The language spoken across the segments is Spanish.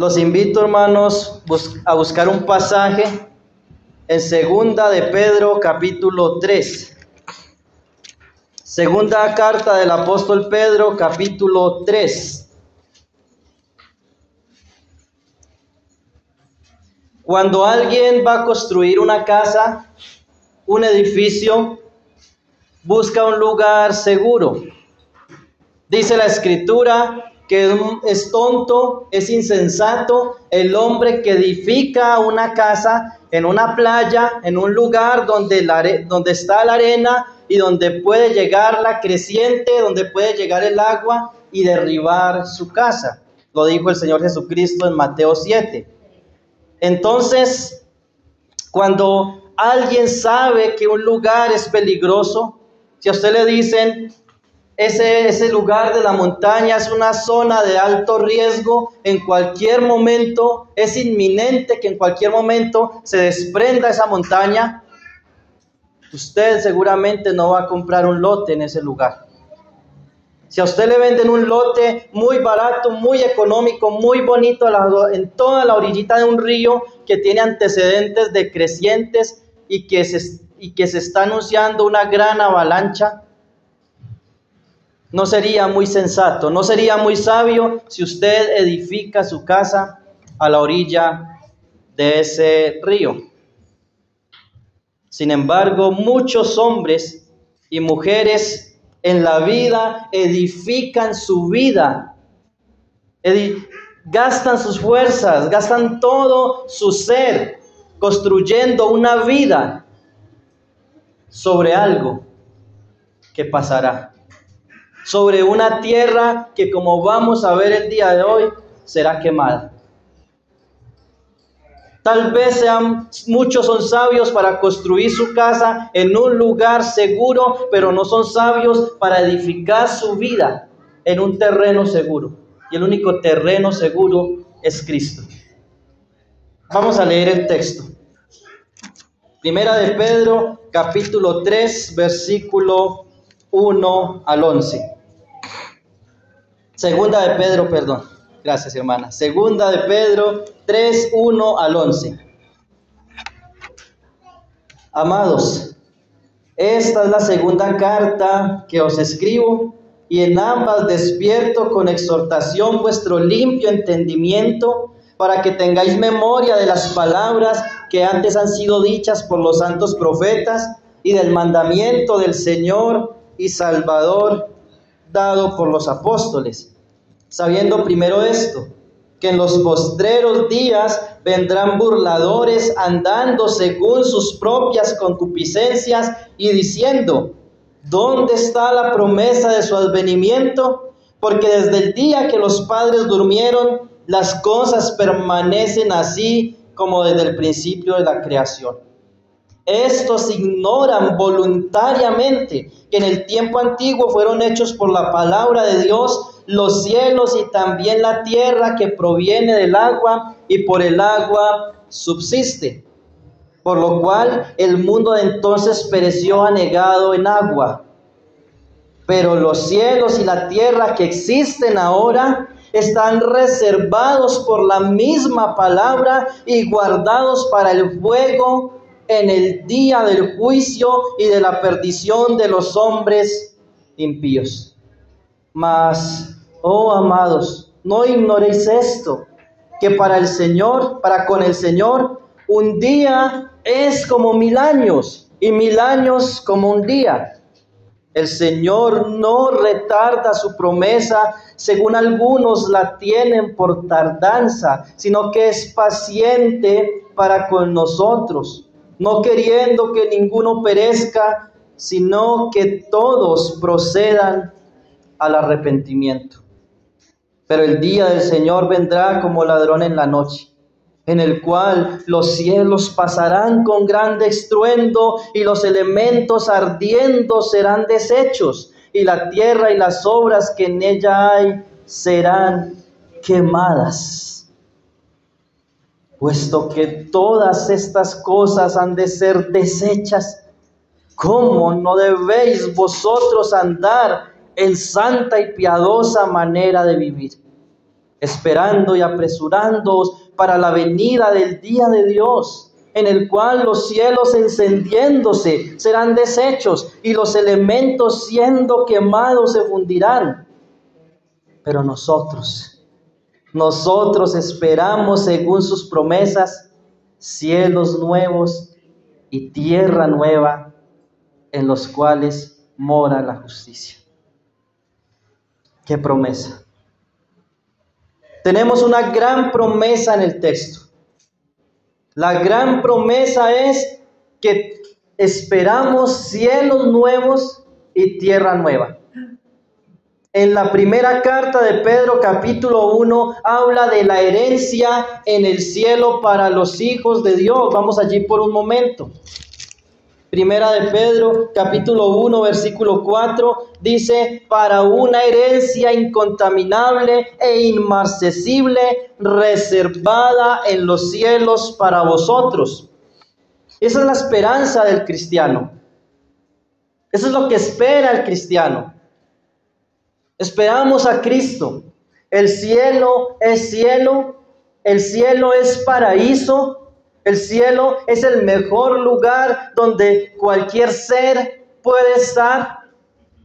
Los invito, hermanos, a buscar un pasaje en Segunda de Pedro, capítulo 3. Segunda carta del apóstol Pedro, capítulo 3. Cuando alguien va a construir una casa, un edificio, busca un lugar seguro. Dice la Escritura que es tonto, es insensato el hombre que edifica una casa en una playa, en un lugar donde está la arena y donde puede llegar la creciente, donde puede llegar el agua y derribar su casa. Lo dijo el Señor Jesucristo en Mateo 7. Entonces, cuando alguien sabe que un lugar es peligroso, si a usted le dicen, ese lugar de la montaña es una zona de alto riesgo, en cualquier momento, es inminente que en cualquier momento se desprenda esa montaña, usted seguramente no va a comprar un lote en ese lugar. Si a usted le venden un lote muy barato, muy económico, muy bonito, en toda la orillita de un río que tiene antecedentes de crecientes y que se está anunciando una gran avalancha, no sería muy sensato, no sería muy sabio si usted edifica su casa a la orilla de ese río. Sin embargo, muchos hombres y mujeres en la vida edifican su vida, gastan sus fuerzas, gastan todo su ser construyendo una vida sobre algo que pasará, sobre una tierra que, como vamos a ver el día de hoy, será quemada. Tal vez muchos son sabios para construir su casa en un lugar seguro, pero no son sabios para edificar su vida en un terreno seguro. Y el único terreno seguro es Cristo. Vamos a leer el texto. Primera de Pedro, capítulo 3, versículo 1 al 11. Segunda de Pedro, perdón. Gracias, hermana. Segunda de Pedro 3, 1 al 11. Amados, esta es la segunda carta que os escribo, y en ambas despierto con exhortación vuestro limpio entendimiento, para que tengáis memoria de las palabras que antes han sido dichas por los santos profetas, y del mandamiento del Señor y Salvador dado por los apóstoles, sabiendo primero esto, que en los postreros días vendrán burladores andando según sus propias concupiscencias y diciendo, ¿dónde está la promesa de su advenimiento? Porque desde el día que los padres durmieron, las cosas permanecen así como desde el principio de la creación. Estos ignoran voluntariamente que en el tiempo antiguo fueron hechos por la palabra de Dios los cielos y también la tierra que proviene del agua y por el agua subsiste, por lo cual el mundo de entonces pereció anegado en agua. Pero los cielos y la tierra que existen ahora están reservados por la misma palabra y guardados para el fuego en el día del juicio y de la perdición de los hombres impíos. Mas, oh amados, no ignoréis esto, que para con el Señor, un día es como 1000 años, y 1000 años como un día. El Señor no retarda su promesa, según algunos la tienen por tardanza, sino que es paciente para con nosotros, no queriendo que ninguno perezca, sino que todos procedan al arrepentimiento. Pero el día del Señor vendrá como ladrón en la noche, en el cual los cielos pasarán con grande estruendo y los elementos ardiendo serán deshechos, y la tierra y las obras que en ella hay serán quemadas. Puesto que todas estas cosas han de ser deshechas, ¿cómo no debéis vosotros andar en santa y piadosa manera de vivir, esperando y apresurándoos para la venida del día de Dios, en el cual los cielos encendiéndose serán deshechos y los elementos siendo quemados se fundirán. Pero nosotros esperamos según sus promesas cielos nuevos y tierra nueva en los cuales mora la justicia. ¡Qué promesa! Tenemos una gran promesa en el texto. La gran promesa es que esperamos cielos nuevos y tierra nueva. En la primera carta de Pedro, capítulo 1, habla de la herencia en el cielo para los hijos de Dios. Vamos allí por un momento. Primera de Pedro, capítulo 1, versículo 4, dice: para una herencia incontaminable e inmarcesible, reservada en los cielos para vosotros. Esa es la esperanza del cristiano. Eso es lo que espera el cristiano. Esperamos a Cristo. El cielo es cielo, el cielo es paraíso. El cielo es el mejor lugar donde cualquier ser puede estar,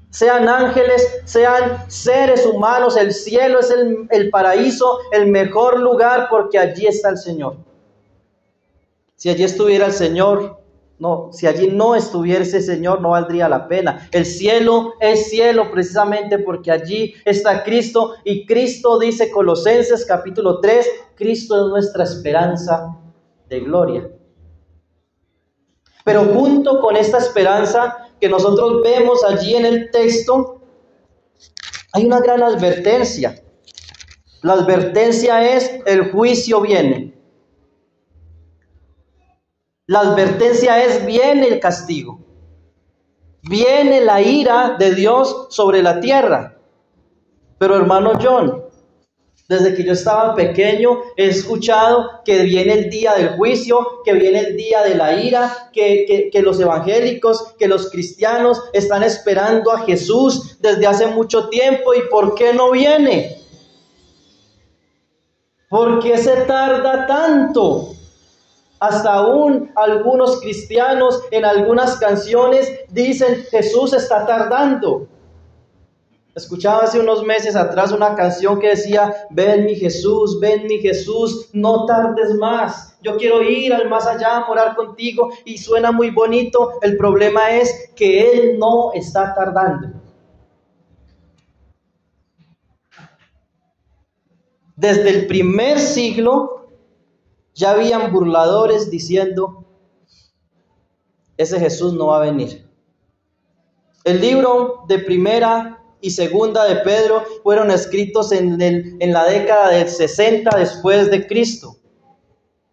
sean ángeles, sean seres humanos. El cielo es el paraíso, el mejor lugar, porque allí está el Señor. Si allí estuviera el Señor, si allí no estuviera ese Señor, no valdría la pena. El cielo es cielo precisamente porque allí está Cristo, y Cristo, dice Colosenses capítulo 3, Cristo es nuestra esperanza de gloria. Pero junto con esta esperanza que nosotros vemos allí en el texto, hay una gran advertencia. La advertencia es: el juicio viene. La advertencia es: viene el castigo. Viene la ira de Dios sobre la tierra. Pero hermano John, desde que yo estaba pequeño he escuchado que viene el día del juicio, que viene el día de la ira, que los evangélicos, que los cristianos están esperando a Jesús desde hace mucho tiempo. ¿Y por qué no viene? ¿Por qué se tarda tanto? Hasta aún algunos cristianos en algunas canciones dicen: Jesús está tardando. Escuchaba hace unos meses atrás una canción que decía: ven mi Jesús, no tardes más. Yo quiero ir al más allá a morar contigo. Y suena muy bonito. El problema es que Él no está tardando. Desde el primer siglo ya habían burladores diciendo: ese Jesús no va a venir. El libro de Primera y Segunda de Pedro fueron escritos en la década del 60 después de Cristo.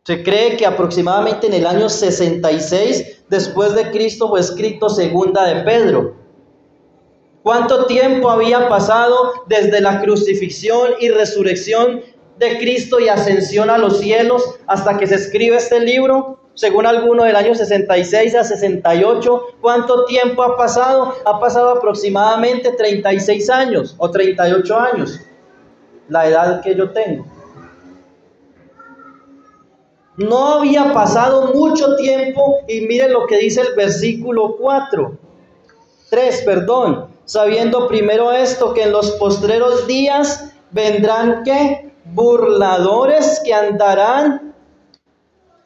Se cree que aproximadamente en el año 66 después de Cristo fue escrito Segunda de Pedro. ¿Cuánto tiempo había pasado desde la crucifixión y resurrección de Cristo y ascensión a los cielos hasta que se escribe este libro? Según algunos, del año 66 a 68. ¿Cuánto tiempo ha pasado? Ha pasado aproximadamente 36 años o 38 años, la edad que yo tengo. No había pasado mucho tiempo, y miren lo que dice el versículo 3, sabiendo primero esto, que en los postreros días vendrán, ¿qué? Burladores que andarán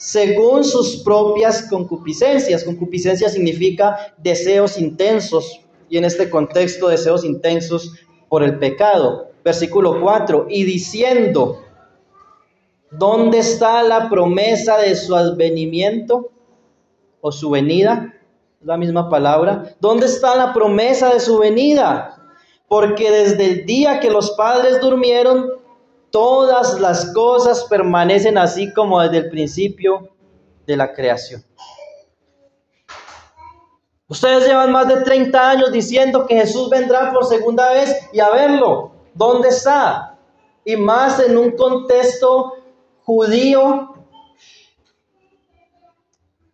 según sus propias concupiscencias. Concupiscencia significa deseos intensos, y en este contexto deseos intensos por el pecado. Versículo 4, y diciendo: ¿dónde está la promesa de su advenimiento o su venida? La misma palabra. ¿Dónde está la promesa de su venida? Porque desde el día que los padres durmieron, todas las cosas permanecen así como desde el principio de la creación. Ustedes llevan más de 30 años diciendo que Jesús vendrá por segunda vez, y a verlo, ¿dónde está? Y más en un contexto judío.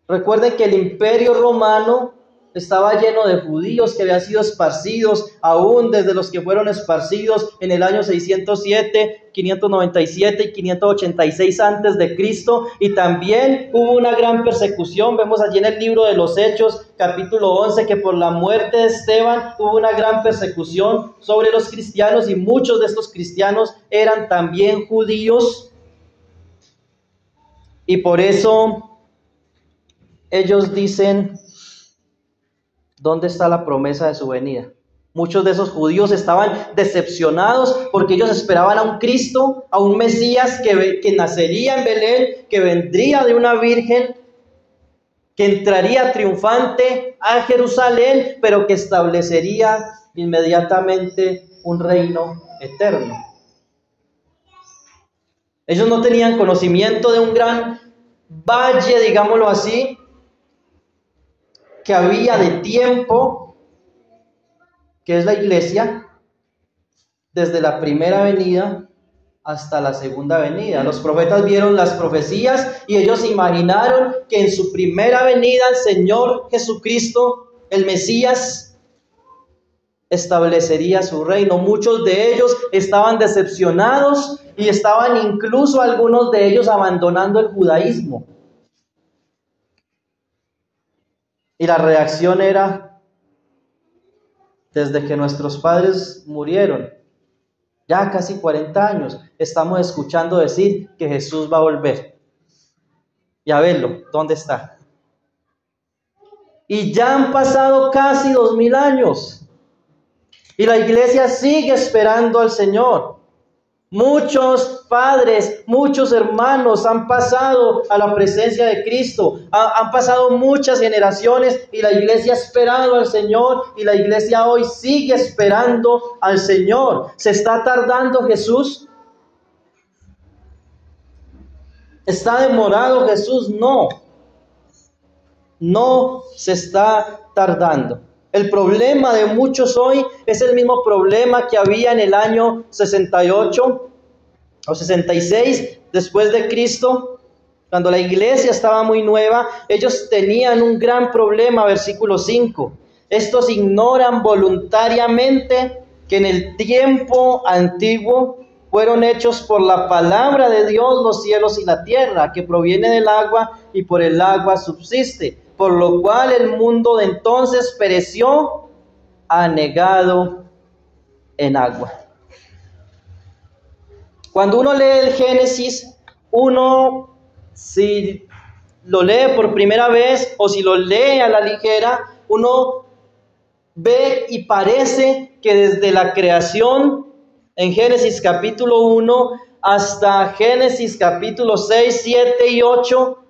Recuerden que el Imperio Romano estaba lleno de judíos que habían sido esparcidos, aún desde los que fueron esparcidos en el año 607, 597 y 586 antes de Cristo. Y también hubo una gran persecución. Vemos allí en el libro de los Hechos, capítulo 11, que por la muerte de Esteban hubo una gran persecución sobre los cristianos, y muchos de estos cristianos eran también judíos. Y por eso ellos dicen: ¿dónde está la promesa de su venida? Muchos de esos judíos estaban decepcionados porque ellos esperaban a un Cristo, a un Mesías que nacería en Belén, que vendría de una virgen, que entraría triunfante a Jerusalén, pero que establecería inmediatamente un reino eterno. Ellos no tenían conocimiento de un gran valle, digámoslo así, que había de tiempo, que es la iglesia, desde la primera venida hasta la segunda venida. Los profetas vieron las profecías y ellos imaginaron que en su primera venida el Señor Jesucristo, el Mesías, establecería su reino. Muchos de ellos estaban decepcionados y estaban incluso algunos de ellos abandonando el judaísmo. Y la reacción era: desde que nuestros padres murieron, ya casi 40 años, estamos escuchando decir que Jesús va a volver. Y a verlo, ¿dónde está? Y ya han pasado casi 2000 años. Y la iglesia sigue esperando al Señor. Muchos padres, muchos hermanos han pasado a la presencia de Cristo. Han pasado muchas generaciones y la iglesia ha esperado al Señor, y la iglesia hoy sigue esperando al Señor. ¿Se está tardando Jesús? ¿Está demorado Jesús? No. No se está tardando. El problema de muchos hoy es el mismo problema que había en el año 68 o 66 después de Cristo, cuando la iglesia estaba muy nueva. Ellos tenían un gran problema, versículo 5. Estos ignoran voluntariamente que en el tiempo antiguo fueron hechos por la palabra de Dios los cielos y la tierra, que proviene del agua y por el agua subsiste, por lo cual el mundo de entonces pereció anegado en agua. Cuando uno lee el Génesis, uno, si lo lee por primera vez o si lo lee a la ligera, uno ve y parece que desde la creación, en Génesis capítulo 1 hasta Génesis capítulo 6, 7 y 8,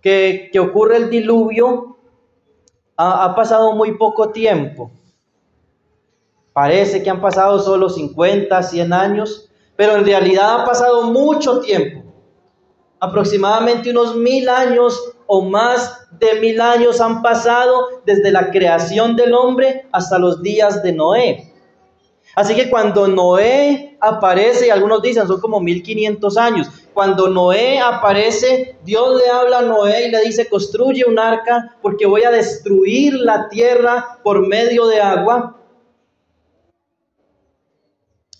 que ocurre el diluvio, ha pasado muy poco tiempo. Parece que han pasado solo 50, 100 años, pero en realidad ha pasado mucho tiempo. Aproximadamente unos 1000 años o más de 1000 años han pasado desde la creación del hombre hasta los días de Noé. Así que cuando Noé aparece, y algunos dicen son como 1500 años, cuando Noé aparece, Dios le habla a Noé y le dice: construye un arca porque voy a destruir la tierra por medio de agua.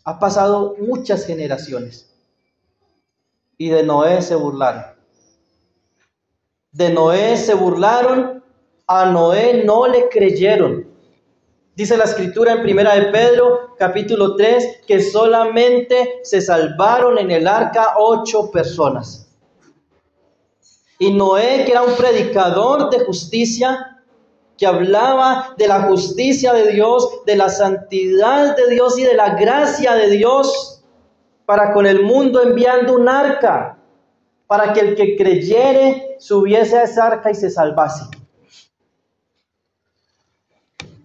Ha pasado muchas generaciones y de Noé se burlaron. De Noé se burlaron, a Noé no le creyeron. Dice la escritura en Primera de Pedro, capítulo 3, que solamente se salvaron en el arca 8 personas. Y Noé, que era un predicador de justicia, que hablaba de la justicia de Dios, de la santidad de Dios y de la gracia de Dios para con el mundo, enviando un arca para que el que creyere subiese a esa arca y se salvase.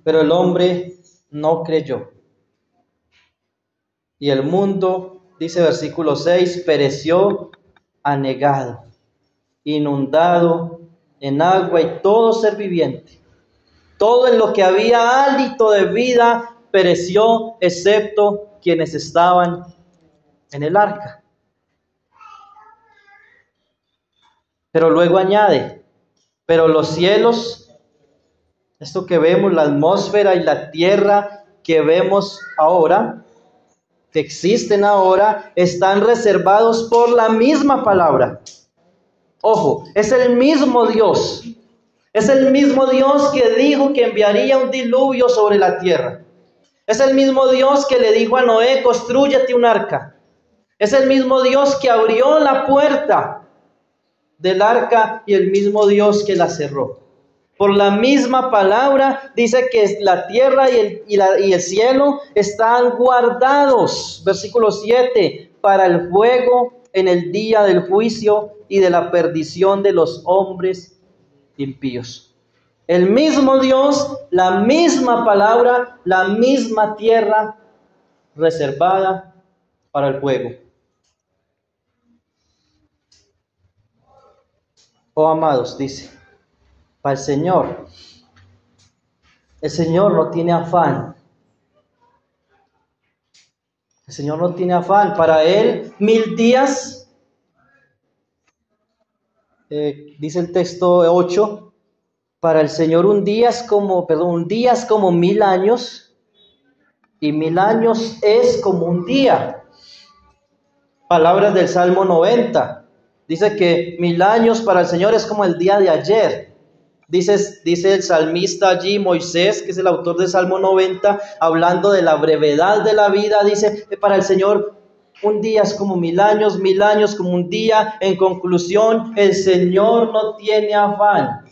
Pero el hombre no creyó. Y el mundo, dice versículo 6, pereció anegado, inundado en agua, y todo ser viviente, todo en lo que había hálito de vida, pereció, excepto quienes estaban en el arca. Pero luego añade: pero los cielos Esto que vemos, la atmósfera y la tierra que vemos ahora, que existen ahora, están reservados por la misma palabra. Ojo, es el mismo Dios. Es el mismo Dios que dijo que enviaría un diluvio sobre la tierra. Es el mismo Dios que le dijo a Noé, constrúyete un arca. Es el mismo Dios que abrió la puerta del arca y el mismo Dios que la cerró. Por la misma palabra dice que la tierra y el cielo están guardados, versículo 7, para el fuego en el día del juicio y de la perdición de los hombres impíos. El mismo Dios, la misma palabra, la misma tierra reservada para el fuego. Oh amados, dice, para el Señor no tiene afán. El Señor no tiene afán. Para Él, 1000 días, dice el texto 8, para el Señor un día es como 1000 años, y 1000 años es como un día. Palabras del Salmo 90. Dice que 1000 años para el Señor es como el día de ayer. Dice el salmista allí, Moisés, que es el autor del Salmo 90, hablando de la brevedad de la vida, dice que para el Señor un día es como 1000 años como un día. En conclusión, el Señor no tiene afán.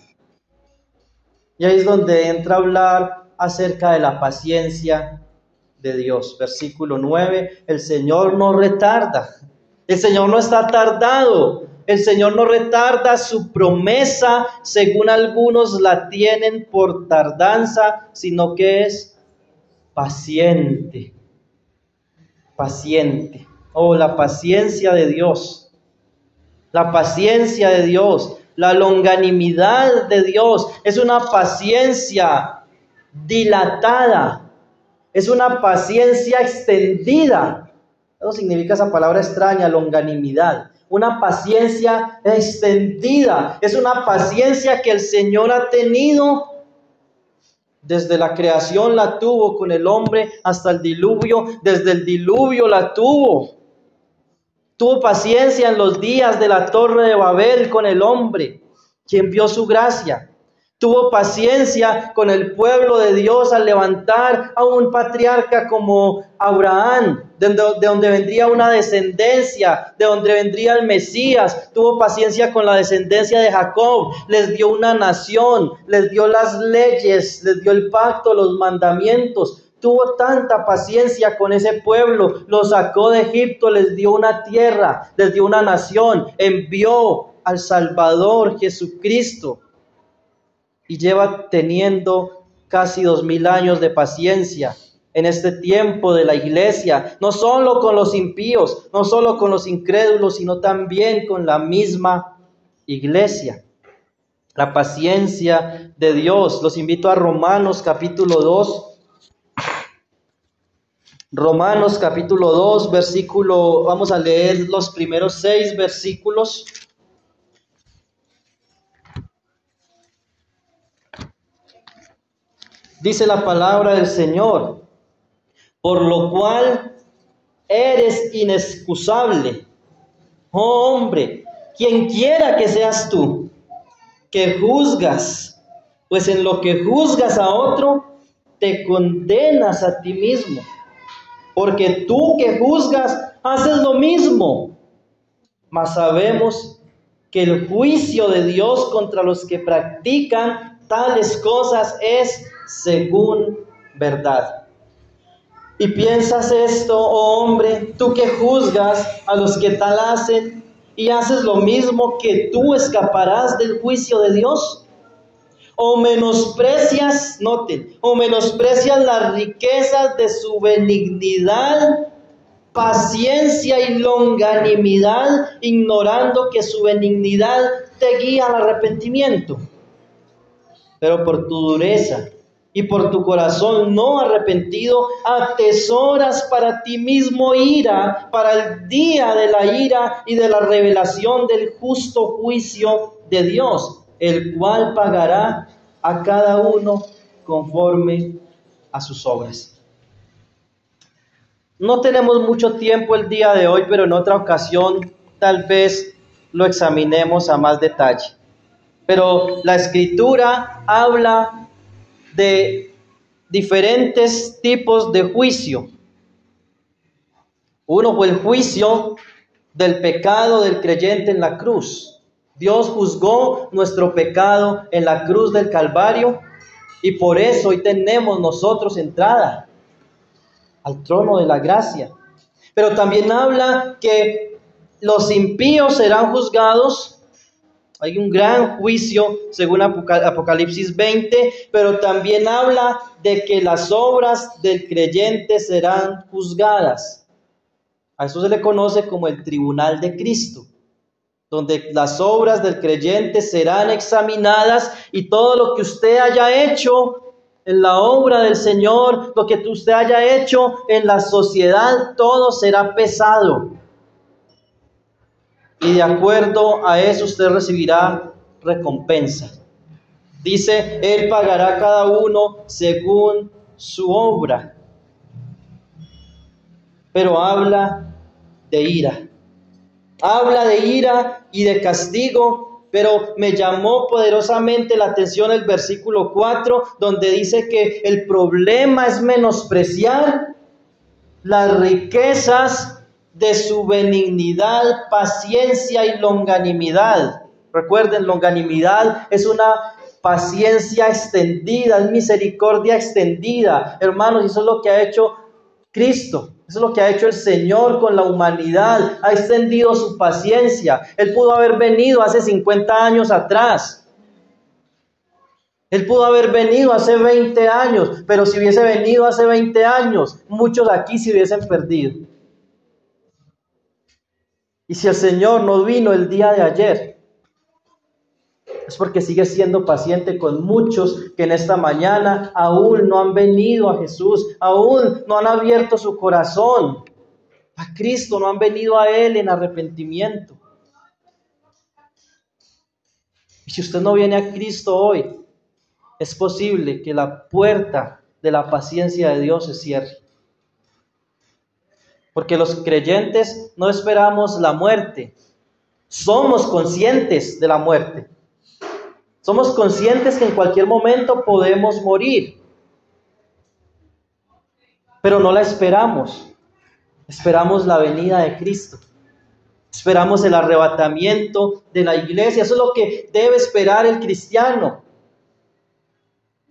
Y ahí es donde entra a hablar acerca de la paciencia de Dios. Versículo 9, el Señor no retarda. El Señor no está tardado. El Señor no retarda su promesa, según algunos la tienen por tardanza, sino que es paciente. Paciente. Oh, la paciencia de Dios. La paciencia de Dios. La longanimidad de Dios. Es una paciencia dilatada. Es una paciencia extendida. Eso significa esa palabra extraña, longanimidad. Una paciencia extendida. Es una paciencia que el Señor ha tenido desde la creación, la tuvo con el hombre hasta el diluvio. Desde el diluvio la tuvo. Tuvo paciencia en los días de la Torre de Babel con el hombre, quien vio su gracia. Tuvo paciencia con el pueblo de Dios al levantar a un patriarca como Abraham, de donde vendría una descendencia, de donde vendría el Mesías. Tuvo paciencia con la descendencia de Jacob, les dio una nación, les dio las leyes, les dio el pacto, los mandamientos. Tuvo tanta paciencia con ese pueblo, lo sacó de Egipto, les dio una tierra, les dio una nación, envió al Salvador Jesucristo. Y lleva teniendo casi 2000 años de paciencia en este tiempo de la iglesia, no solo con los impíos, no solo con los incrédulos, sino también con la misma iglesia. La paciencia de Dios. Los invito a Romanos capítulo 2. Romanos capítulo 2, vamos a leer los primeros 6 versículos. Dice la palabra del Señor, por lo cual eres inexcusable, oh hombre, quien quiera que seas tú, que juzgas, pues en lo que juzgas a otro, te condenas a ti mismo, porque tú que juzgas, haces lo mismo. Mas sabemos que el juicio de Dios contra los que practican tales cosas es según verdad. Y piensas esto, oh hombre, tú que juzgas a los que tal hacen y haces lo mismo, que tú escaparás del juicio de Dios. O menosprecias, noten, o menosprecias las riquezas de su benignidad, paciencia y longanimidad, ignorando que su benignidad te guía al arrepentimiento. Pero por tu dureza y por tu corazón no arrepentido, atesoras para ti mismo ira, para el día de la ira y de la revelación del justo juicio de Dios, el cual pagará a cada uno conforme a sus obras. No tenemos mucho tiempo el día de hoy, pero en otra ocasión tal vez lo examinemos a más detalle. Pero la Escritura habla de diferentes tipos de juicio. Uno fue el juicio del pecado del creyente en la cruz. Dios juzgó nuestro pecado en la cruz del Calvario y por eso hoy tenemos nosotros entrada al trono de la gracia. Pero también habla que los impíos serán juzgados. Hay un gran juicio según Apocalipsis 20, pero también habla de que las obras del creyente serán juzgadas. A eso se le conoce como el tribunal de Cristo, donde las obras del creyente serán examinadas y todo lo que usted haya hecho en la obra del Señor, lo que usted haya hecho en la sociedad, todo será pesado. Y de acuerdo a eso usted recibirá recompensa. Dice, Él pagará a cada uno según su obra. Pero habla de ira. Habla de ira y de castigo, pero me llamó poderosamente la atención el versículo 4, donde dice que el problema es menospreciar las riquezas de su benignidad, paciencia y longanimidad. Recuerden, longanimidad es una paciencia extendida, es misericordia extendida. Hermanos, eso es lo que ha hecho Cristo. Eso es lo que ha hecho el Señor con la humanidad. Ha extendido su paciencia. Él pudo haber venido hace 50 años atrás. Él pudo haber venido hace 20 años, pero si hubiese venido hace 20 años, muchos aquí se hubiesen perdido. Y si el Señor no vino el día de ayer, es porque sigue siendo paciente con muchos que en esta mañana aún no han venido a Jesús, aún no han abierto su corazón a Cristo, no han venido a Él en arrepentimiento. Y si usted no viene a Cristo hoy, es posible que la puerta de la paciencia de Dios se cierre. Porque los creyentes no esperamos la muerte. Somos conscientes de la muerte. Somos conscientes que en cualquier momento podemos morir. Pero no la esperamos. Esperamos la venida de Cristo. Esperamos el arrebatamiento de la iglesia. Eso es lo que debe esperar el cristiano.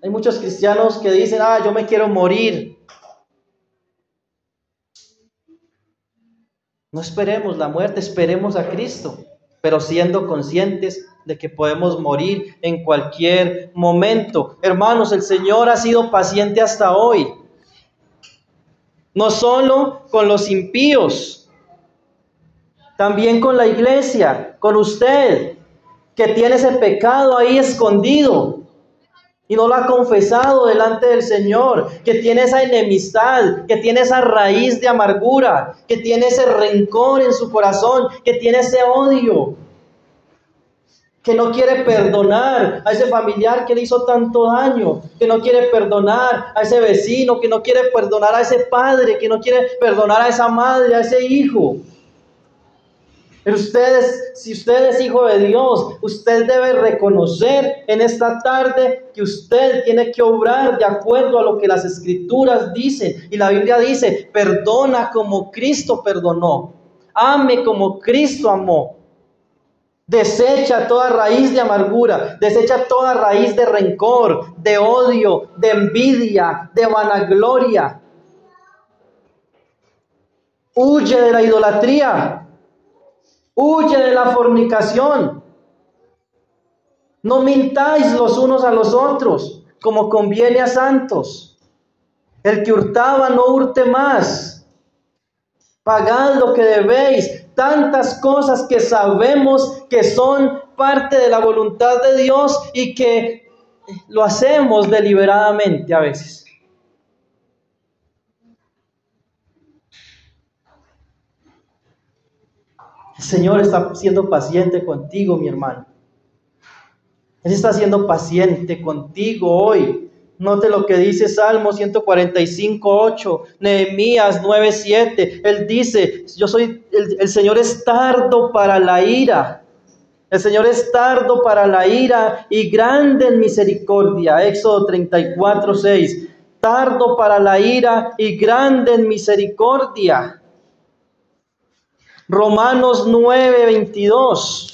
Hay muchos cristianos que dicen, yo me quiero morir. No esperemos la muerte, esperemos a Cristo, pero siendo conscientes de que podemos morir en cualquier momento. Hermanos, el Señor ha sido paciente hasta hoy. No solo con los impíos, también con la iglesia, con usted, que tiene ese pecado ahí escondido y no lo ha confesado delante del Señor, que tiene esa enemistad, que tiene esa raíz de amargura, que tiene ese rencor en su corazón, que tiene ese odio, que no quiere perdonar a ese familiar que le hizo tanto daño, que no quiere perdonar a ese vecino, que no quiere perdonar a ese padre, que no quiere perdonar a esa madre, a ese hijo. Pero si usted es hijo de Dios, usted debe reconocer en esta tarde que usted tiene que obrar de acuerdo a lo que las Escrituras dicen. Y la Biblia dice, perdona como Cristo perdonó, ame como Cristo amó. Desecha toda raíz de amargura, desecha toda raíz de rencor, de odio, de envidia, de vanagloria. Huye de la idolatría. Huye de la fornicación. No mintáis los unos a los otros, como conviene a santos. El que hurtaba, no hurte más. Pagad lo que debéis. Tantas cosas que sabemos que son parte de la voluntad de Dios y que lo hacemos deliberadamente a veces. El Señor está siendo paciente contigo, mi hermano. Él está siendo paciente contigo hoy. Note lo que dice Salmo 145:8, Nehemías 9:7. Él dice, el Señor es tardo para la ira. El Señor es tardo para la ira y grande en misericordia. Éxodo 34:6. Tardo para la ira y grande en misericordia. Romanos 9:22.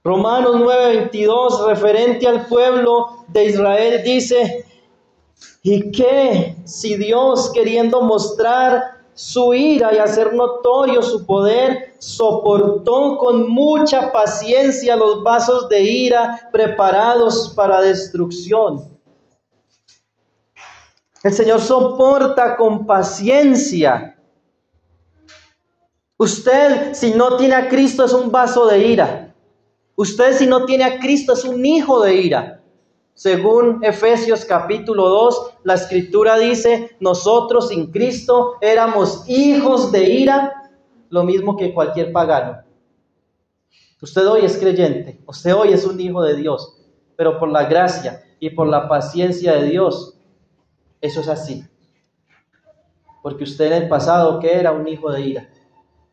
Romanos 9:22, referente al pueblo de Israel, dice: ¿y qué si Dios, queriendo mostrar su ira y hacer notorio su poder, soportó con mucha paciencia los vasos de ira preparados para destrucción? El Señor soporta con paciencia. Usted, si no tiene a Cristo, es un vaso de ira. Usted, si no tiene a Cristo, es un hijo de ira. Según Efesios capítulo 2, la Escritura dice, nosotros sin Cristo éramos hijos de ira, lo mismo que cualquier pagano. Usted hoy es creyente, usted hoy es un hijo de Dios, pero por la gracia y por la paciencia de Dios, eso es así. Porque usted en el pasado, ¿qué era? Un hijo de ira,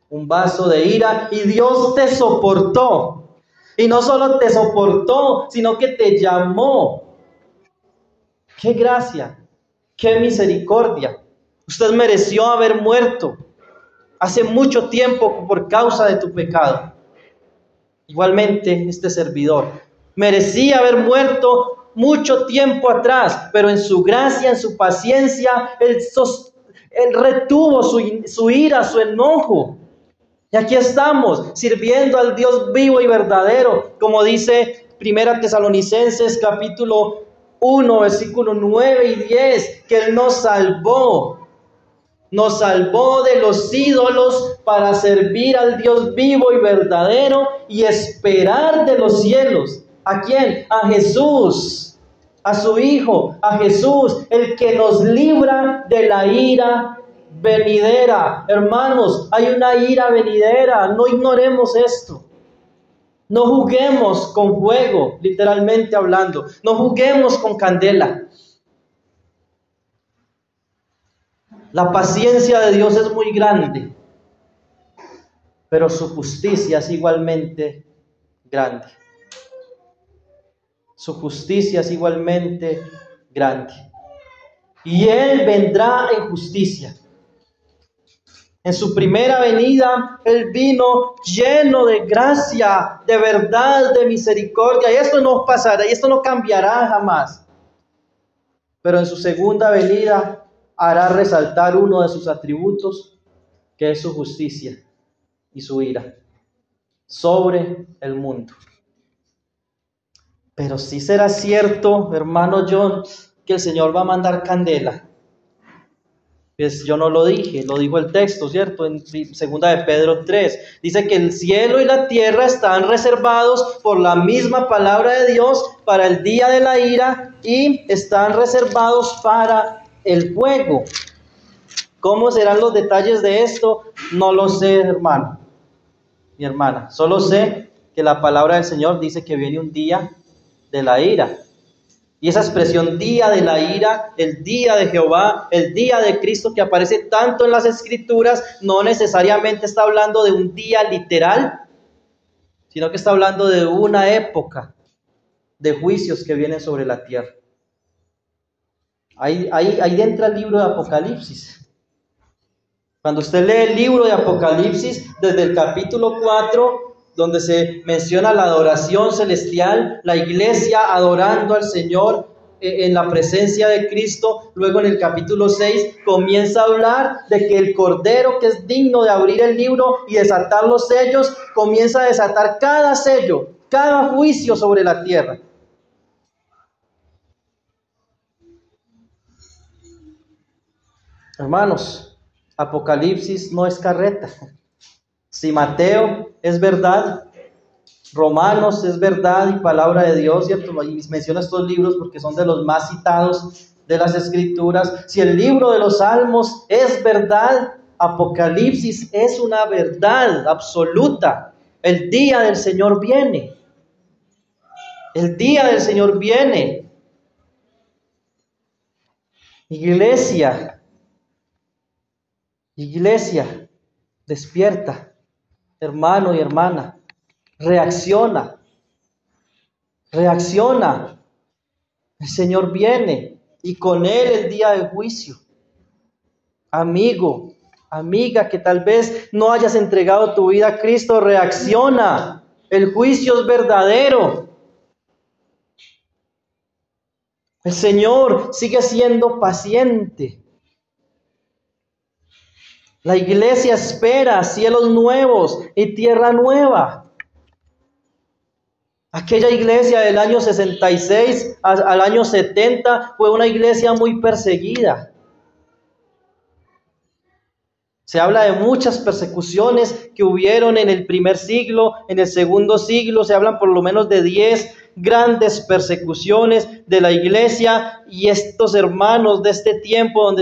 un vaso de ira, y Dios te soportó. Y no solo te soportó, sino que te llamó. ¡Qué gracia! ¡Qué misericordia! Usted mereció haber muerto hace mucho tiempo por causa de tu pecado. Igualmente, este servidor merecía haber muerto mucho tiempo atrás, pero en su gracia, en su paciencia, Él retuvo su ira, su enojo. Y aquí estamos, sirviendo al Dios vivo y verdadero, como dice 1 Tesalonicenses capítulo 1, versículos 9 y 10, que Él nos salvó de los ídolos para servir al Dios vivo y verdadero y esperar de los cielos. ¿A quién? A Jesús, a su Hijo, a Jesús, el que nos libra de la ira venidera. Hermanos, hay una ira venidera, no ignoremos esto. No juguemos con fuego, literalmente hablando. No juguemos con candela. La paciencia de Dios es muy grande, pero su justicia es igualmente grande. Su justicia es igualmente grande. Y Él vendrá en justicia. En su primera venida, Él vino lleno de gracia, de verdad, de misericordia. Y esto no pasará, y esto no cambiará jamás. Pero en su segunda venida, hará resaltar uno de sus atributos, que es su justicia y su ira sobre el mundo. Pero sí será cierto, hermano John, que el Señor va a mandar candela. Pues yo no lo dije, lo dijo el texto, ¿cierto? En 2 de Pedro 3. Dice que el cielo y la tierra están reservados por la misma palabra de Dios para el día de la ira y están reservados para el fuego. ¿Cómo serán los detalles de esto? No lo sé, hermano, mi hermana. Solo sé que la palabra del Señor dice que viene un día de la ira. Y esa expresión día de la ira, el día de Jehová, el día de Cristo que aparece tanto en las Escrituras, no necesariamente está hablando de un día literal, sino que está hablando de una época de juicios que vienen sobre la tierra. Ahí entra el libro de Apocalipsis. Cuando usted lee el libro de Apocalipsis, desde el capítulo 4, donde se menciona la adoración celestial, la iglesia adorando al Señor en la presencia de Cristo. Luego en el capítulo 6 comienza a hablar de que el Cordero, que es digno de abrir el libro y desatar los sellos, comienza a desatar cada sello, cada juicio sobre la tierra. Hermanos, Apocalipsis no es carreta. Si Mateo es verdad, Romanos es verdad y palabra de Dios, ¿cierto? Y menciona estos libros porque son de los más citados de las Escrituras. Si el libro de los Salmos es verdad, Apocalipsis es una verdad absoluta. El día del Señor viene. El día del Señor viene. Iglesia, despierta, hermano y hermana, reacciona. El Señor viene y con Él el día del juicio. Amigo, amiga, que tal vez no hayas entregado tu vida a Cristo, reacciona. El juicio es verdadero. El Señor sigue siendo paciente. La iglesia espera cielos nuevos y tierra nueva. Aquella iglesia del año 66 al año 70 fue una iglesia muy perseguida. Se habla de muchas persecuciones que hubieron en el primer siglo, en el segundo siglo, se hablan por lo menos de 10 grandes persecuciones de la iglesia, y estos hermanos de este tiempo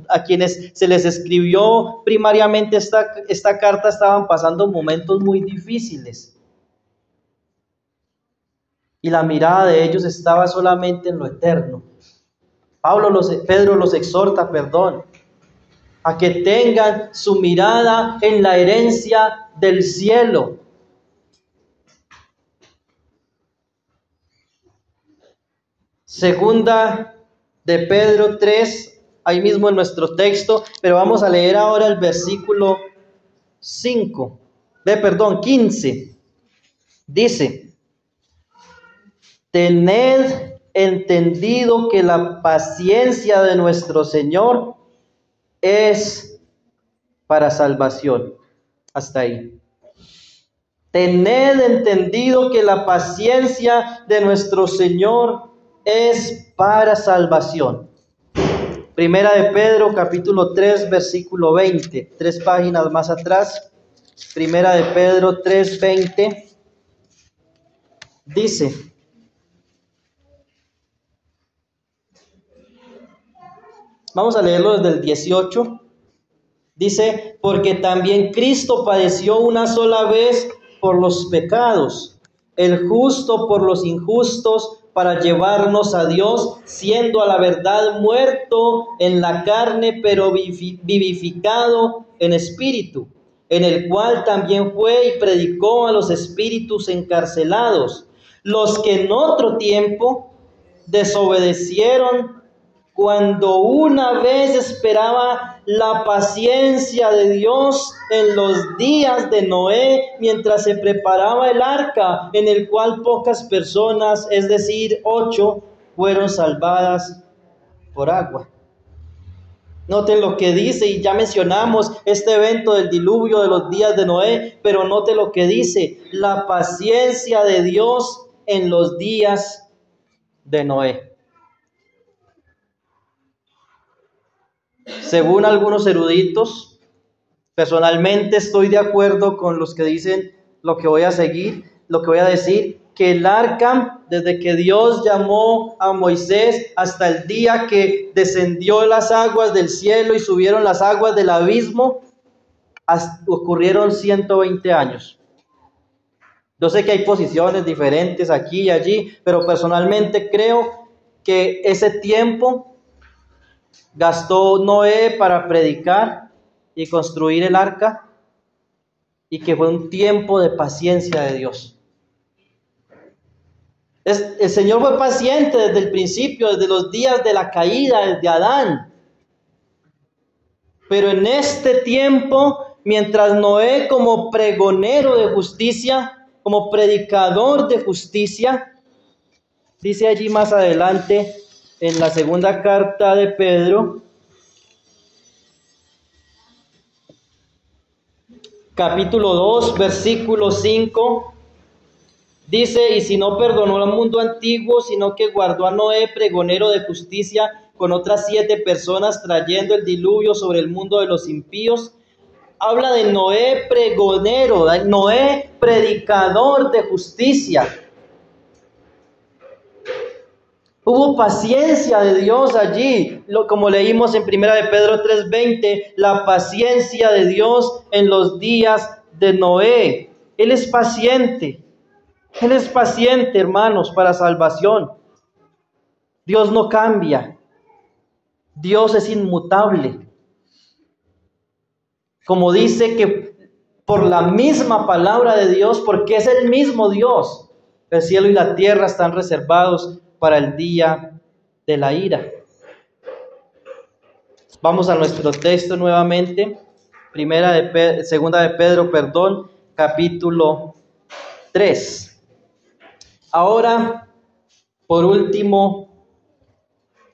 a quienes se les escribió primariamente esta carta estaban pasando momentos muy difíciles. Y la mirada de ellos estaba solamente en lo eterno. Pedro los exhorta, a que tengan su mirada en la herencia del cielo. Segunda de Pedro 3, ahí mismo en nuestro texto, pero vamos a leer ahora el versículo 15. Dice: tened entendido que la paciencia de nuestro Señor es para salvación. Hasta ahí. Tened entendido que la paciencia de nuestro Señor es para salvación. Primera de Pedro, capítulo 3, versículo 20. 3 páginas más atrás. Primera de Pedro 3, 20. Dice: vamos a leerlo desde el 18. Dice: porque también Cristo padeció una sola vez por los pecados, el justo por los injustos, para llevarnos a Dios, siendo a la verdad muerto en la carne, pero vivificado en espíritu, en el cual también fue y predicó a los espíritus encarcelados, los que en otro tiempo desobedecieron, cuando una vez esperaba la paciencia de Dios en los días de Noé, mientras se preparaba el arca, en el cual pocas personas, es decir, 8, fueron salvadas por agua. Noten lo que dice, y ya mencionamos este evento del diluvio de los días de Noé, pero note lo que dice: la paciencia de Dios en los días de Noé. Según algunos eruditos, personalmente estoy de acuerdo con los que dicen lo que voy a decir, que el arca, desde que Dios llamó a Moisés hasta el día que descendió las aguas del cielo y subieron las aguas del abismo, ocurrieron 120 años. Yo sé que hay posiciones diferentes aquí y allí, pero personalmente creo que ese tiempo gastó Noé para predicar y construir el arca, y que fue un tiempo de paciencia de Dios. El Señor fue paciente desde el principio, desde los días de la caída, desde Adán. Pero en este tiempo, mientras Noé, como pregonero de justicia, como predicador de justicia, dice allí más adelante en la segunda carta de Pedro, capítulo 2, versículo 5, dice: y si no perdonó al mundo antiguo, sino que guardó a Noé, pregonero de justicia, con otras 7 personas, trayendo el diluvio sobre el mundo de los impíos. Habla de Noé pregonero, de Noé predicador de justicia. Hubo paciencia de Dios allí, como leímos en 1 de Pedro 3:20, la paciencia de Dios en los días de Noé. Él es paciente, hermanos, para salvación. Dios no cambia, Dios es inmutable. Como dice que por la misma palabra de Dios, porque es el mismo Dios, el cielo y la tierra están reservados para el día de la ira. Vamos a nuestro texto nuevamente, segunda de Pedro, capítulo 3. Ahora, por último,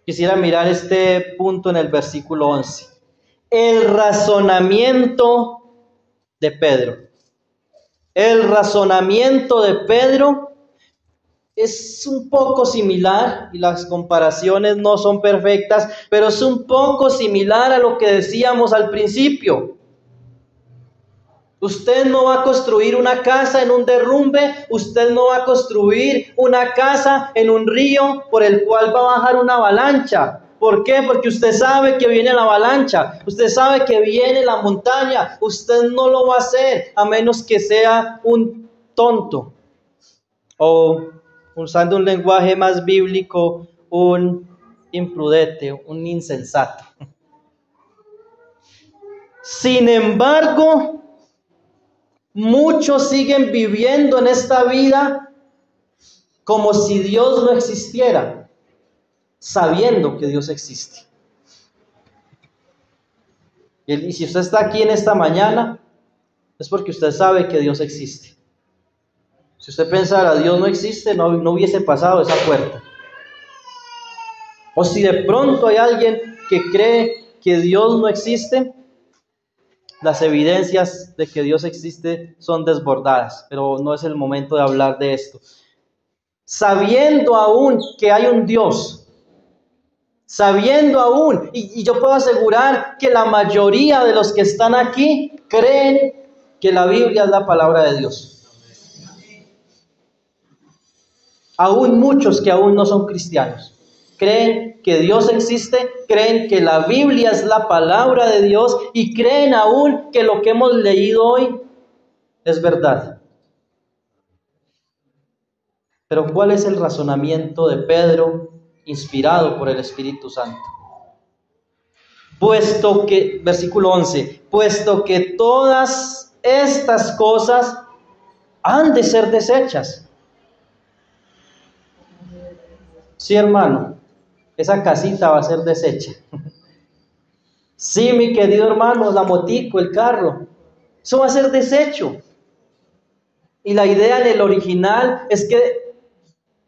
quisiera mirar este punto en el versículo 11. El razonamiento de Pedro. El razonamiento de Pedro es un poco similar, y las comparaciones no son perfectas, pero es un poco similar a lo que decíamos al principio. Usted no va a construir una casa en un derrumbe, usted no va a construir una casa en un río por el cual va a bajar una avalancha. ¿Por qué? Porque usted sabe que viene la avalancha, usted sabe que viene la montaña, usted no lo va a hacer a menos que sea un tonto, o usando un lenguaje más bíblico, un imprudente, un insensato. Sin embargo, muchos siguen viviendo en esta vida como si Dios no existiera, sabiendo que Dios existe. Y si usted está aquí en esta mañana, es porque usted sabe que Dios existe. Si usted pensara Dios no existe, no hubiese pasado esa puerta. O si de pronto hay alguien que cree que Dios no existe, las evidencias de que Dios existe son desbordadas, pero no es el momento de hablar de esto. Sabiendo aún que hay un Dios, sabiendo aún, y yo puedo asegurar que la mayoría de los que están aquí creen que la Biblia es la palabra de Dios. Aún muchos que aún no son cristianos creen que Dios existe, creen que la Biblia es la palabra de Dios y creen aún que lo que hemos leído hoy es verdad. Pero ¿cuál es el razonamiento de Pedro inspirado por el Espíritu Santo? Versículo 11, puesto que todas estas cosas han de ser deshechas. Sí, hermano, esa casita va a ser deshecha. Sí, mi querido hermano, la motico, el carro, eso va a ser deshecho. Y la idea en el original es que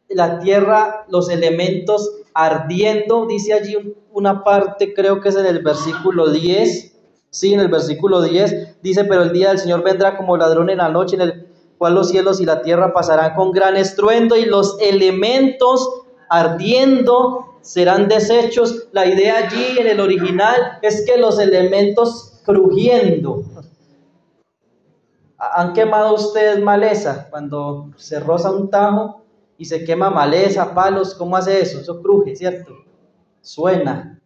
la tierra, los elementos ardiendo, dice allí una parte, creo que es en el versículo 10, sí, en el versículo 10, dice, pero el día del Señor vendrá como ladrón en la noche, en el cual los cielos y la tierra pasarán con gran estruendo y los elementos ardiendo serán deshechos. La idea allí en el original es que los elementos crujiendo. ¿Han quemado ustedes maleza? Cuando se roza un tajo y se quema maleza, palos, ¿cómo hace eso? Eso cruje, ¿cierto? Suena,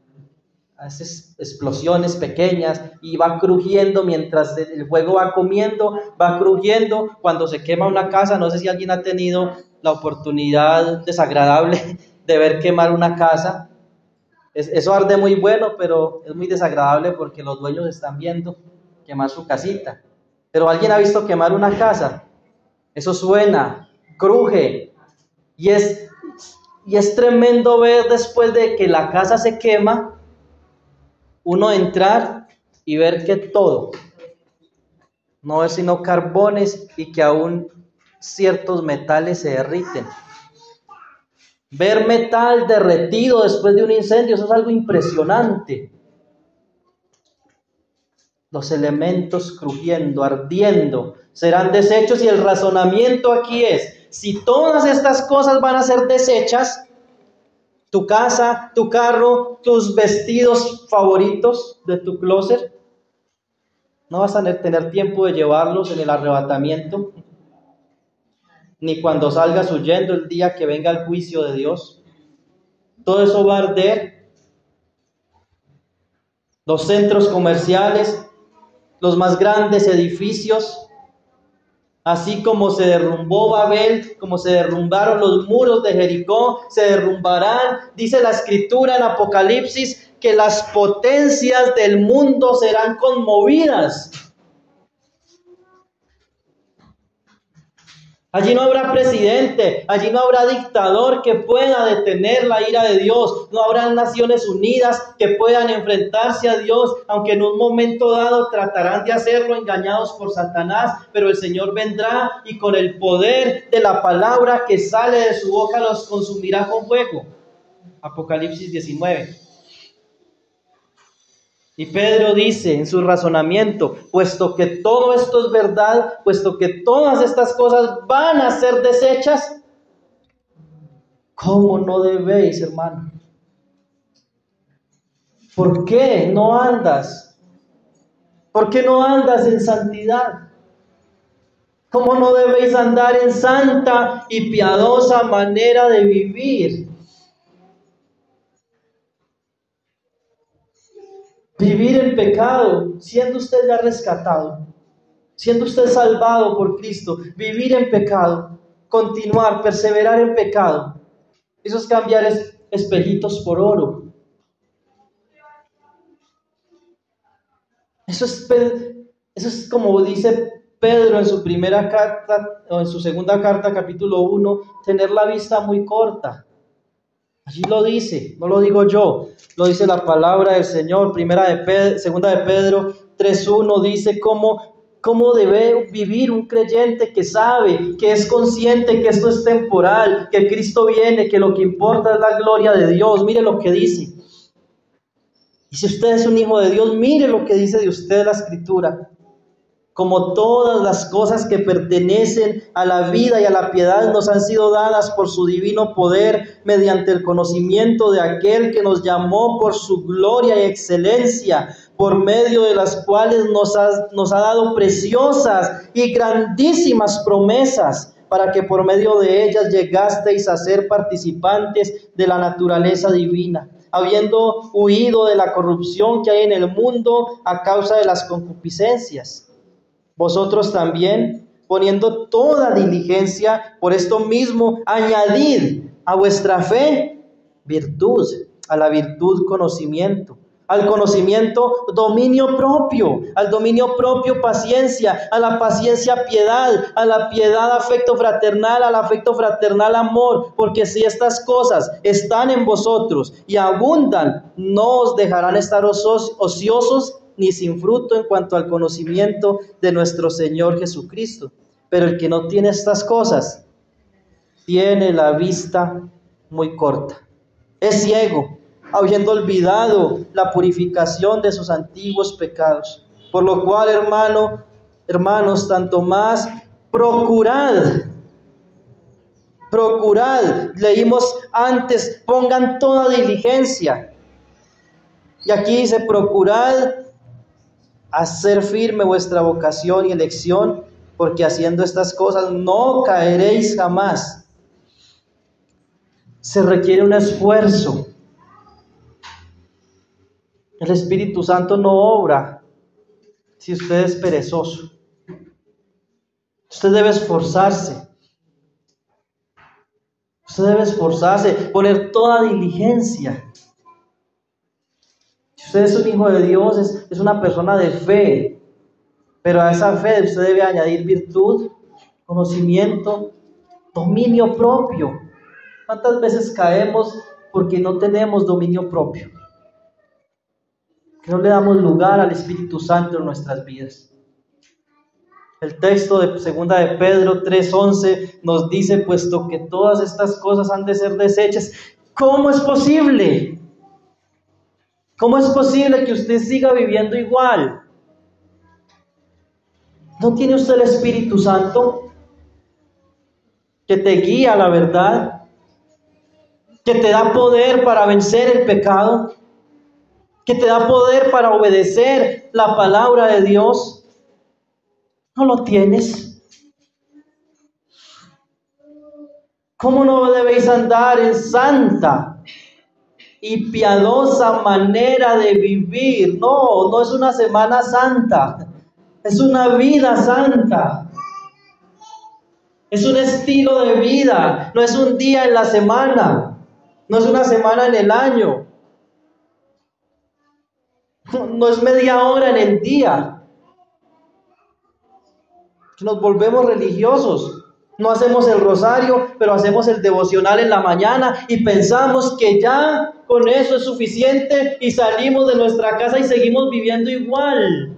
hace explosiones pequeñas y va crujiendo mientras el fuego va comiendo, va crujiendo. Cuando se quema una casa, no sé si alguien ha tenido la oportunidad desagradable de ver quemar una casa. Eso arde muy bueno, pero es muy desagradable porque los dueños están viendo quemar su casita. Pero ¿alguien ha visto quemar una casa? Eso suena, cruje, y es tremendo ver después de que la casa se quema, uno entrar y ver que todo, no es sino carbones y que aún ciertos metales se derriten. Ver metal derretido después de un incendio, eso es algo impresionante. Los elementos crujiendo, ardiendo, serán deshechos, y el razonamiento aquí es, si todas estas cosas van a ser deshechas, tu casa, tu carro, tus vestidos favoritos de tu closet, no vas a tener tiempo de llevarlos en el arrebatamiento, ni cuando salgas huyendo el día que venga el juicio de Dios. todo eso va a arder. Los centros comerciales, los más grandes edificios, así como se derrumbó Babel, como se derrumbaron los muros de Jericó, se derrumbarán, dice la Escritura en Apocalipsis, que las potencias del mundo serán conmovidas. Allí no habrá presidente, allí no habrá dictador que pueda detener la ira de Dios. No habrá Naciones Unidas que puedan enfrentarse a Dios, aunque en un momento dado tratarán de hacerlo engañados por Satanás, pero el Señor vendrá y con el poder de la palabra que sale de su boca los consumirá con fuego. Apocalipsis 19. Y Pedro dice en su razonamiento, puesto que todo esto es verdad, puesto que todas estas cosas van a ser deshechas, ¿cómo no debéis, hermano? ¿Por qué no andas? ¿Por qué no andas en santidad? ¿Cómo no debéis andar en santa y piadosa manera de vivir? Vivir en pecado, siendo usted ya rescatado, siendo usted salvado por Cristo, vivir en pecado, continuar, perseverar en pecado, eso es cambiar espejitos por oro. Eso es como dice Pedro en su primera carta, o en su segunda carta, capítulo 1, tener la vista muy corta. Allí lo dice, no lo digo yo, lo dice la palabra del Señor. Segunda de Pedro 3:1 dice cómo debe vivir un creyente que sabe, que es consciente que esto es temporal, que Cristo viene, que lo que importa es la gloria de Dios. Mire lo que dice. Y si usted es un hijo de Dios, mire lo que dice de usted la Escritura. Como todas las cosas que pertenecen a la vida y a la piedad nos han sido dadas por su divino poder, mediante el conocimiento de aquel que nos llamó por su gloria y excelencia, por medio de las cuales nos ha dado preciosas y grandísimas promesas, para que por medio de ellas llegasteis a ser participantes de la naturaleza divina, habiendo huido de la corrupción que hay en el mundo a causa de las concupiscencias. Vosotros también, poniendo toda diligencia, por esto mismo, añadid a vuestra fe virtud, a la virtud conocimiento, al conocimiento dominio propio, al dominio propio paciencia, a la paciencia piedad, a la piedad afecto fraternal, al afecto fraternal amor, porque si estas cosas están en vosotros y abundan, no os dejarán estar ociosos ni sin fruto en cuanto al conocimiento de nuestro Señor Jesucristo. Pero el que no tiene estas cosas, tiene la vista muy corta. Es ciego, habiendo olvidado la purificación de sus antiguos pecados. Por lo cual, hermanos, tanto más procurad, leímos antes, pongan toda diligencia. Y aquí dice, procurad hacer firme vuestra vocación y elección, porque haciendo estas cosas no caeréis jamás. Se requiere un esfuerzo. El Espíritu Santo no obra si usted es perezoso. Usted debe esforzarse. Usted debe esforzarse, poner toda diligencia. Si usted es un hijo de Dios, es una persona de fe, pero a esa fe usted debe añadir virtud, conocimiento, dominio propio. ¿Cuántas veces caemos porque no tenemos dominio propio? Que no le damos lugar al Espíritu Santo en nuestras vidas. El texto de segunda de Pedro 3:11 nos dice, puesto que todas estas cosas han de ser deshechas, ¿cómo es posible? ¿Cómo es posible que usted siga viviendo igual? ¿No tiene usted el Espíritu Santo que te guía a la verdad? Que te da poder para vencer el pecado, que te da poder para obedecer la palabra de Dios. ¿No lo tienes? ¿Cómo no debéis andar en santa y piadosa manera de vivir. No, no es una Semana Santa, es una vida santa. Es un estilo de vida, no es un día en la semana, no es una semana en el año, no es media hora en el día. Nos volvemos religiosos, no hacemos el rosario, pero hacemos el devocional en la mañana y pensamos que ya con eso es suficiente y salimos de nuestra casa y seguimos viviendo igual.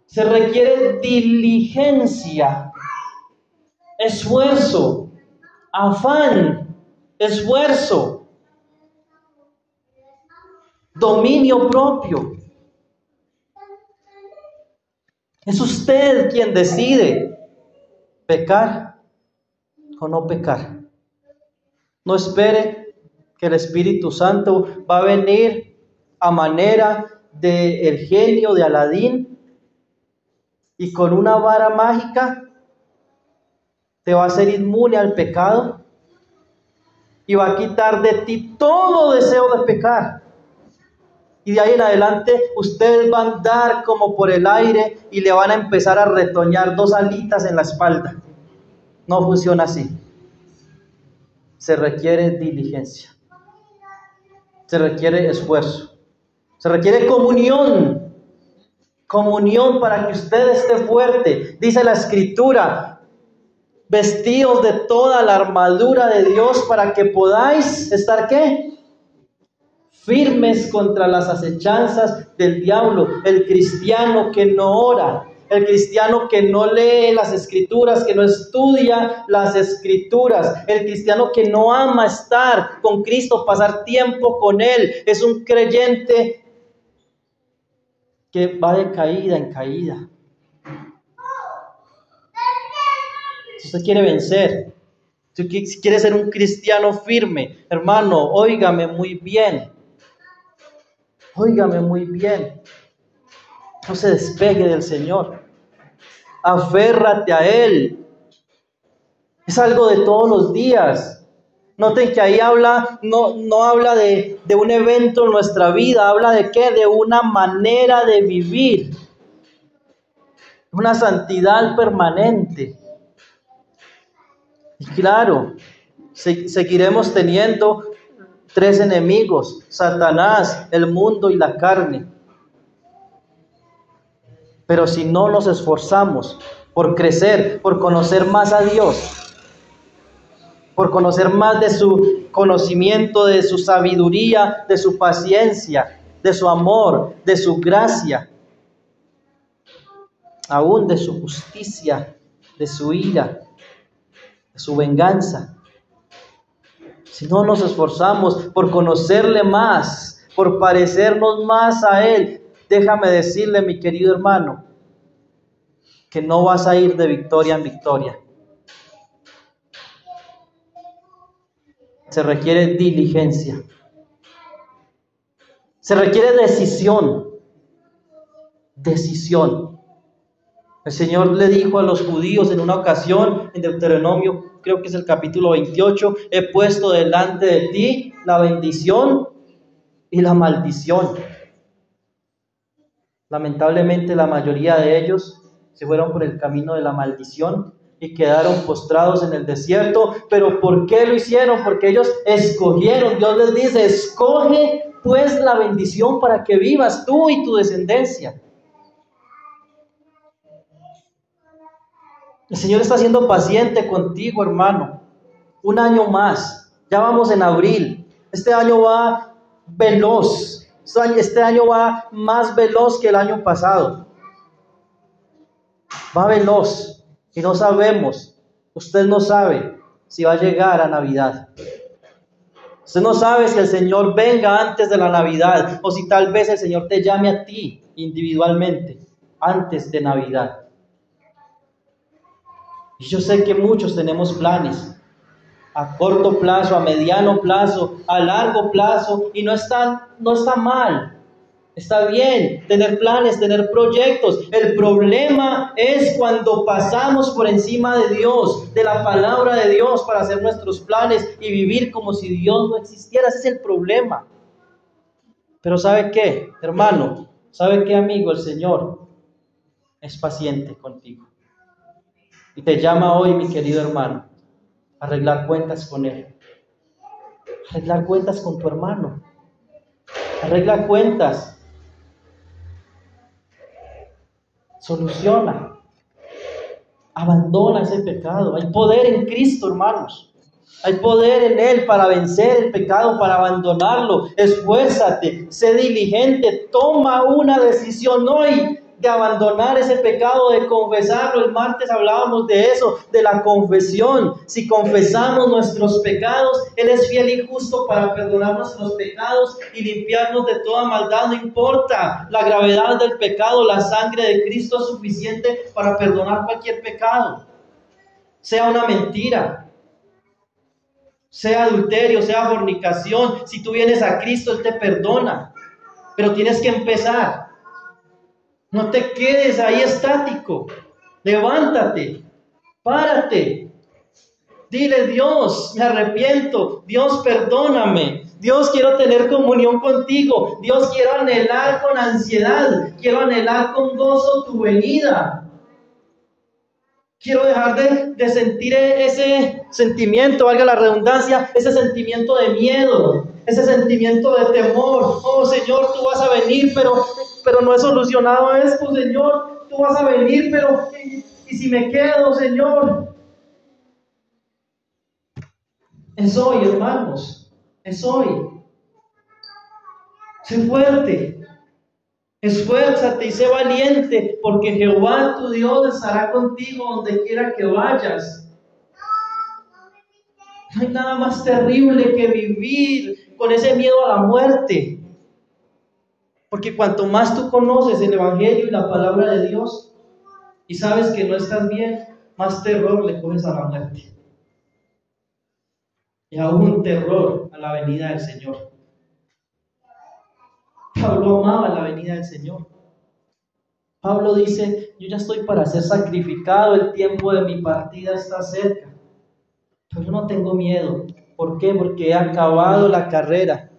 Se requiere diligencia, esfuerzo, afán, esfuerzo, dominio propio. Es usted quien decide pecar o no pecar. No espere que el Espíritu Santo va a venir a manera del genio de Aladín y con una vara mágica te va a hacer inmune al pecado y va a quitar de ti todo deseo de pecar. Y de ahí en adelante ustedes van a andar como por el aire y le van a empezar a retoñar 2 alitas en la espalda. No funciona así. Se requiere diligencia. Se requiere esfuerzo. Se requiere comunión. Comunión para que usted esté fuerte. Dice la Escritura: vestidos de toda la armadura de Dios para que podáis estar ¿qué? Firmes contra las acechanzas del diablo. El cristiano que no ora, el cristiano que no lee las Escrituras, que no estudia las Escrituras, el cristiano que no ama estar con Cristo, pasar tiempo con Él, es un creyente que va de caída en caída. Si usted quiere vencer, si quiere ser un cristiano firme, hermano, óigame muy bien. Óigame muy bien. No se despegue del Señor. Aférrate a Él. Es algo de todos los días. Noten que ahí no habla de un evento en nuestra vida. Habla de ¿qué? De una manera de vivir. Una santidad permanente. Y claro, seguiremos teniendo 3 enemigos: Satanás, el mundo y la carne. Pero si no nos esforzamos por crecer, por conocer más a Dios, por conocer más de su conocimiento, de su sabiduría, de su paciencia, de su amor, de su gracia, aún de su justicia, de su ira, de su venganza. Si no nos esforzamos por conocerle más, por parecernos más a Él, déjame decirle, mi querido hermano, que no vas a ir de victoria en victoria. Se requiere diligencia. Se requiere decisión. Decisión. El Señor le dijo a los judíos en una ocasión, en Deuteronomio, creo que es el capítulo 28, he puesto delante de ti la bendición y la maldición. Lamentablemente la mayoría de ellos se fueron por el camino de la maldición y quedaron postrados en el desierto. ¿Pero por qué lo hicieron? Porque ellos escogieron. Dios les dice: escoge pues la bendición para que vivas tú y tu descendencia. El Señor está siendo paciente contigo, hermano. 1 año más. Ya vamos en abril. Este año va veloz. Este año va más veloz que el año pasado. Va veloz. Y no sabemos. Usted no sabe si va a llegar a Navidad. Usted no sabe si el Señor venga antes de la Navidad. O si tal vez el Señor te llame a ti individualmente antes de Navidad. Y yo sé que muchos tenemos planes a corto plazo, a mediano plazo, a largo plazo, y no está mal. Está bien tener planes, tener proyectos. El problema es cuando pasamos por encima de Dios, de la palabra de Dios, para hacer nuestros planes y vivir como si Dios no existiera. Ese es el problema. Pero ¿sabe qué, hermano? ¿Sabe qué, amigo? El Señor es paciente contigo. Y te llama hoy, mi querido hermano, a arreglar cuentas con Él. Arreglar cuentas con tu hermano. Arregla cuentas. Soluciona. Abandona ese pecado. Hay poder en Cristo, hermanos. Hay poder en Él para vencer el pecado, para abandonarlo. Esfuérzate, sé diligente, toma una decisión hoy de abandonar ese pecado, de confesarlo. El martes hablábamos de eso, de la confesión. Si confesamos nuestros pecados, Él es fiel y justo para perdonar nuestros pecados y limpiarnos de toda maldad. No importa la gravedad del pecado, la sangre de Cristo es suficiente para perdonar cualquier pecado. Sea una mentira, sea adulterio, sea fornicación. Si tú vienes a Cristo, Él te perdona. Pero tienes que empezar. No te quedes ahí estático. Levántate, párate. Dile: Dios, me arrepiento. Dios, perdóname. Dios, quiero tener comunión contigo. Dios, quiero anhelar con ansiedad. Quiero anhelar con gozo tu venida. Quiero dejar de sentir ese sentimiento, valga la redundancia, ese sentimiento de miedo, ese sentimiento de temor. Oh, Señor, tú vas a venir, pero no he solucionado esto, Señor. Tú vas a venir, pero ¿y si me quedo, Señor? Es hoy, hermanos, es hoy. Sé fuerte. Esfuérzate y sé valiente, porque Jehová tu Dios estará contigo donde quiera que vayas. No hay nada más terrible que vivir con ese miedo a la muerte. Porque cuanto más tú conoces el Evangelio y la palabra de Dios y sabes que no estás bien, más terror le coges a la muerte. Y aún terror a la venida del Señor. Pablo amaba la venida del Señor. Pablo dice: yo ya estoy para ser sacrificado, el tiempo de mi partida está cerca. Pero yo no tengo miedo. ¿Por qué? Porque he acabado la carrera.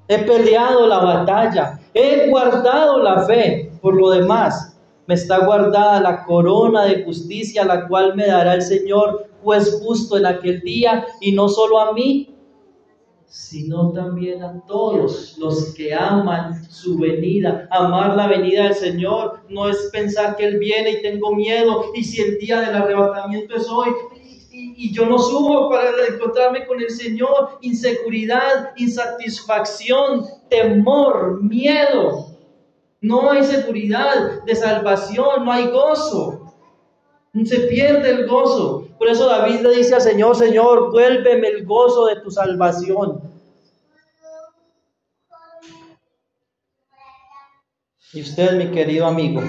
He peleado la batalla. He guardado la fe. Por lo demás, me está guardada la corona de justicia, la cual me dará el Señor, juez justo, en aquel día, y no solo a mí, sino también a todos los que aman su venida. Amar la venida del Señor no es pensar que Él viene y tengo miedo, y si el día del arrebatamiento es hoy y yo no subo para encontrarme con el Señor. Inseguridad, insatisfacción, temor, miedo. No hay seguridad de salvación, no hay gozo. Se pierde el gozo. Por eso David le dice al Señor: Señor, vuélveme el gozo de tu salvación. Y usted, mi querido amigo,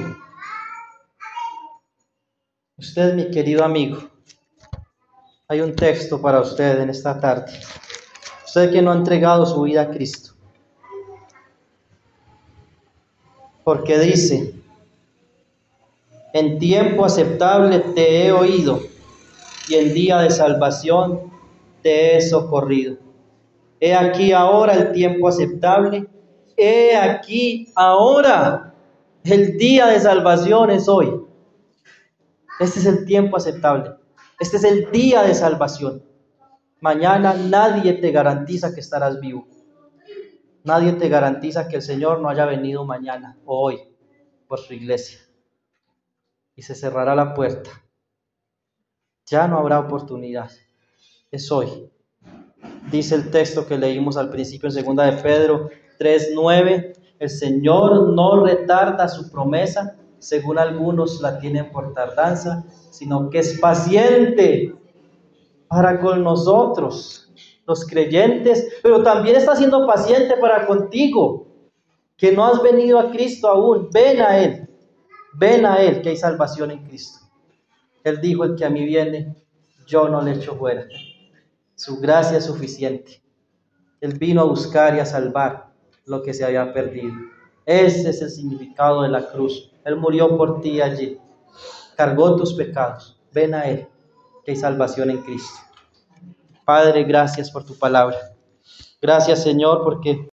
hay un texto para usted en esta tarde. Usted que no ha entregado su vida a Cristo. Porque dice: en tiempo aceptable te he oído, y en día de salvación te he socorrido. He aquí ahora el tiempo aceptable, he aquí ahora el día de salvación es hoy. Este es el tiempo aceptable, este es el día de salvación. Mañana nadie te garantiza que estarás vivo. Nadie te garantiza que el Señor no haya venido mañana o hoy por su iglesia. Y se cerrará la puerta. Ya no habrá oportunidad. Es hoy. Dice el texto que leímos al principio en 2 de Pedro 3:9: el Señor no retarda su promesa, según algunos la tienen por tardanza, sino que es paciente para con nosotros, los creyentes, pero también está siendo paciente para contigo, que no has venido a Cristo aún. Ven a Él, que hay salvación en Cristo. Él dijo: el que a mí viene, yo no le echo fuera. Su gracia es suficiente. Él vino a buscar y a salvar lo que se había perdido. Ese es el significado de la cruz. Él murió por ti allí, cargó tus pecados. Ven a Él, que hay salvación en Cristo. Padre, gracias por tu palabra. Gracias, Señor, porque